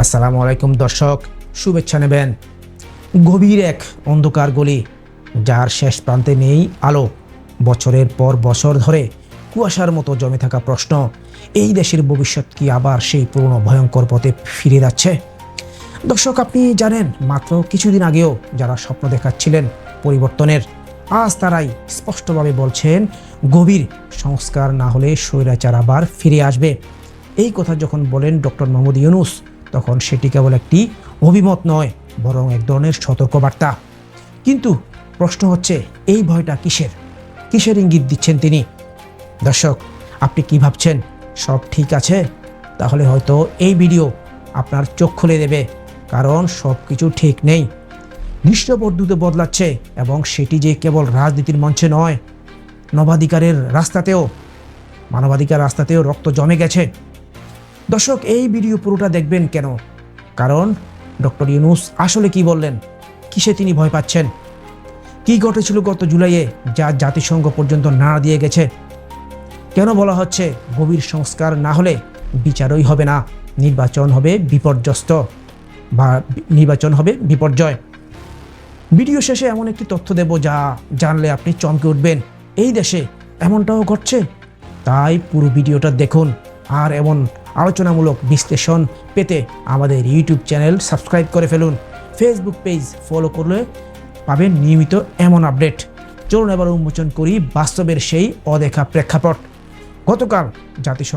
আসসালামু আলাইকুম দর্শক, শুভেচ্ছা নেবেন। গভীর এক অন্ধকার গলি, যার শেষ প্রান্তে নেই আলো। বছরের পর বছর ধরে কুয়াশার মতো জমে থাকা প্রশ্ন, এই দেশের ভবিষ্যৎ কি আবার সেই পুরনো ভয়ঙ্কর পথে ফিরে যাচ্ছে? দর্শক, আপনি জানেন, মাত্র কিছুদিন আগেও যারা স্বপ্ন দেখাচ্ছিলেন পরিবর্তনের, আজ তারাই স্পষ্টভাবে বলছেন গভীর সংস্কার না হলে স্বৈরাচার আবার ফিরে আসবে। এই কথা যখন বলেন ডক্টর মোহাম্মদ ইউনূস, তখন সেটি কেবল একটি অভিমত নয়, বরং এক ধরনের সতর্কবার্তা। কিন্তু প্রশ্ন হচ্ছে, এই ভয়টা কিসের ইঙ্গিত দিচ্ছেন তিনি? দর্শক, আপনি কি ভাবছেন সব ঠিক আছে? তাহলে হয়তো এই ভিডিও আপনার চোখ খুলে দেবে, কারণ সব কিছু ঠিক নেই। দৃশ্যপট দ্রুত বদলাচ্ছে, এবং সেটি যে কেবল রাজনীতির মঞ্চে নয়, মানবাধিকার রাস্তাতেও রক্ত জমে গেছে। দর্শক, এই ভিডিও পুরোটা দেখবেন কেন? কারণ ডক্টর ইউনূস আসলে কি বললেন, কিসে তিনি ভয় পাচ্ছেন, কি ঘটেছিল গত জুলাইয়ে যা জাতিসংঘ পর্যন্ত নাড়া দিয়ে গেছে, কেন বলা হচ্ছে গভীর সংস্কার না হলে বিচারই হবে না, নির্বাচন হবে বিপর্যয়। ভিডিও শেষে এমন একটি তথ্য দেব যা জানলে আপনি চমকে উঠবেন। এই দেশে এমনটাও ঘটছে। তাই পুরো ভিডিওটা দেখুন, আর এমন আলোচনামূলক বিশ্লেষণ পেতে আমাদের ইউটিউব চ্যানেল সাবস্ক্রাইব করে ফেলুন। ফেসবুক পেজ ফলো করলে পাবেন নিয়মিত এমন আপডেট। চলুন এবার উন্মোচন করি বাস্তবের সেই অদেখা প্রেক্ষাপট। গতকাল জাতীয়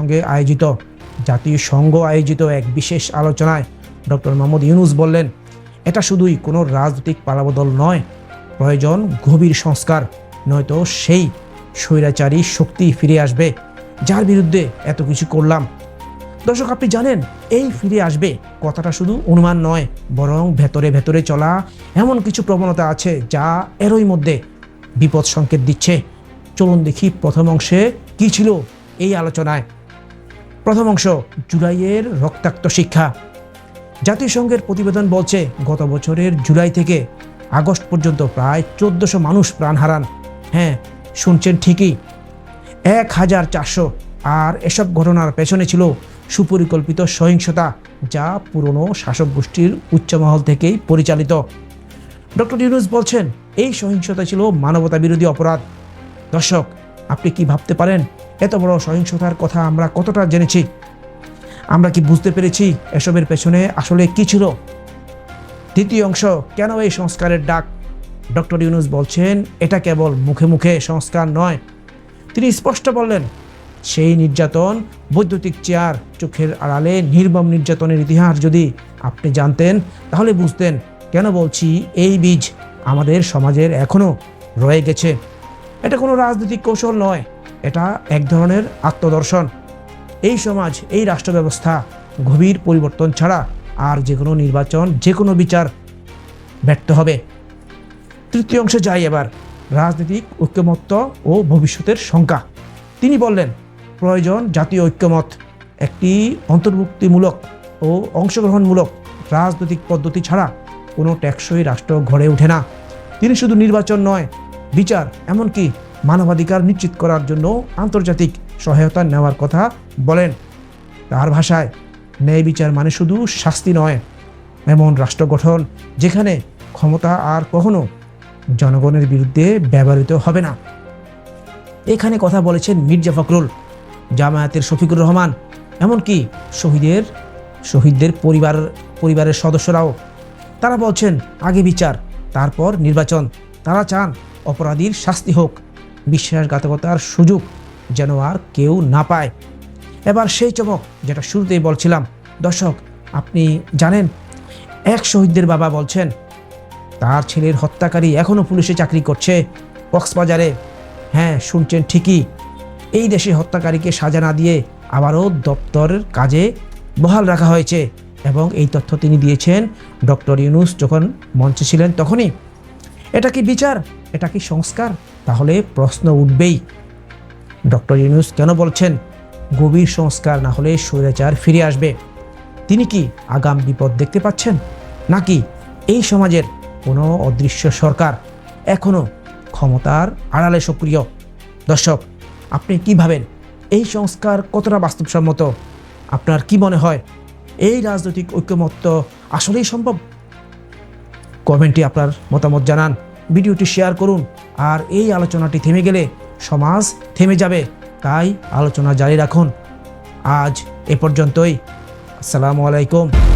সংঘ আয়োজিত এক বিশেষ আলোচনায় ডক্টর মোহাম্মদ ইউনূস বললেন, এটা শুধুই কোনো রাজনৈতিক পালাবদল নয়, প্রয়োজন গভীর সংস্কার, নয়তো সেই স্বৈরাচারী শক্তি ফিরে আসবে যার বিরুদ্ধে এত কিছু করলাম। দর্শক, আপনি জানেন, এই ফিরে আসবে কথাটা শুধু অনুমান নয়, বরং ভেতরে ভেতরে চলা এমন কিছু প্রবণতা আছে যা এরই মধ্যে বিপদ সংকেত দিচ্ছে। চলুন দেখি প্রথম অংশে কি ছিল এই আলোচনায়। প্রথম অংশ, জুলাইয়ের রক্তাক্ত শিক্ষা। জাতিসংঘের প্রতিবেদন বলছে, গত বছরের জুলাই থেকে আগস্ট পর্যন্ত প্রায় 1400 মানুষ প্রাণ হারান। হ্যাঁ, শুনছেন ঠিকই, 1400। আর এসব ঘটনার পেছনে ছিল সুপরিকল্পিত সহিংসতা, যা পুরনো শাসক গোষ্ঠীর উচ্চমহল থেকেই পরিচালিত। ডক্টর ইউনূস বলছেন, এই সহিংসতা ছিল মানবতা বিরোধী অপরাধ। দর্শক, আপনি কি ভাবতে পারেন এত বড় সহিংসতার কথা আমরা কতটা জেনেছি? আমরা কি বুঝতে পেরেছি এসবের পেছনে আসলে কি ছিল? দ্বিতীয় অংশ, কেন এই সংস্কারের ডাক? ডক্টর ইউনূস বলছেন, এটা কেবল মুখে মুখে সংস্কার নয়। তিনি স্পষ্ট বললেন, সেই নির্যাতন, বৈদ্যুতিক চেয়ার, চোখের আড়ালে নির্মম নির্যাতনের ইতিহাস যদি আপনি জানতেন, তাহলে বুঝতেন কেন বলছি এই বীজ আমাদের সমাজের এখনও রয়ে গেছে। এটা কোনো রাজনৈতিক কৌশল নয়, এটা এক ধরনের আত্মদর্শন। এই সমাজ, এই রাষ্ট্র ব্যবস্থা গভীর পরিবর্তন ছাড়া আর যে কোনো নির্বাচন, যে কোনো বিচার ব্যর্থ হবে। তৃতীয় অংশে যাই এবার, রাজনৈতিক ঐক্যমত্য ও ভবিষ্যতের শঙ্কা। তিনি বললেন, প্রয়োজন জাতীয় ঐক্যমত, একটি অন্তর্ভুক্তিমূলক ও অংশগ্রহণমূলক রাজনৈতিক পদ্ধতি ছাড়া কোনো টেকসই রাষ্ট্র গড়ে ওঠে না। তিনি শুধু নির্বাচন নয়, বিচার, এমনকি মানবাধিকার নিশ্চিত করার জন্য আন্তর্জাতিক সহায়তা নেওয়ার কথা বলেন। তার ভাষায়, ন্যায় বিচার মানে শুধু শাস্তি নয়, এমন রাষ্ট্র গঠন যেখানে ক্ষমতা আর কখনো জনগণের বিরুদ্ধে ব্যবহৃত হবে না। এখানে কথা বলেছেন মির্জা ফখরুল, জামায়াতের শফিকুর রহমান, এমনকি শহীদদের পরিবারের সদস্যরাও। তারা বলছেন, আগে বিচার, তারপর নির্বাচন। তারা চান অপরাধীর শাস্তি হোক, বিশ্বাসঘাতকতার সুযোগ যেন আর কেউ না পায়। এবার সেই চমক, যেটা শুরুতেই বলছিলাম। দর্শক, আপনি জানেন, এক শহীদদের বাবা বলছেন, তার ছেলের হত্যাকারী এখনও পুলিশে চাকরি করছে কক্সবাজারে। হ্যাঁ, শুনছেন ঠিকই, এই দেশে হত্যাকারীকে সাজা না দিয়ে আবারও দপ্তরের কাজে বহাল রাখা হয়েছে। এবং এই তথ্য তিনি দিয়েছেন ডক্টর ইউনূস যখন মঞ্চে ছিলেন তখনই। এটা কি বিচার? এটা কি সংস্কার? তাহলে প্রশ্ন উঠবেই, ডক্টর ইউনূস কেন বলছেন গভীর সংস্কার না হলে স্বৈরাচার ফিরে আসবে? তিনি কি আগাম বিপদ দেখতে পাচ্ছেন, নাকি এই সমাজের কোনো অদৃশ্য সরকার এখনও ক্ষমতার আড়ালে সক্রিয়? দর্শক, আপনি কি ভাবেন, এই সংস্কার কতটা বাস্তবসম্মত? আপনার কি মনে হয়? এই রাজনৈতিক ঐক্যমত্য আসলেই সম্ভব? কমেন্টে আপনার মতামত জানান, ভিডিওটি শেয়ার করুন। আর এই আলোচনাটি থেমে গেলে সমাজ থেমে যাবে, তাই আলোচনা জারি রাখুন। আজ এ পর্যন্তই। আসসালামু আলাইকুম।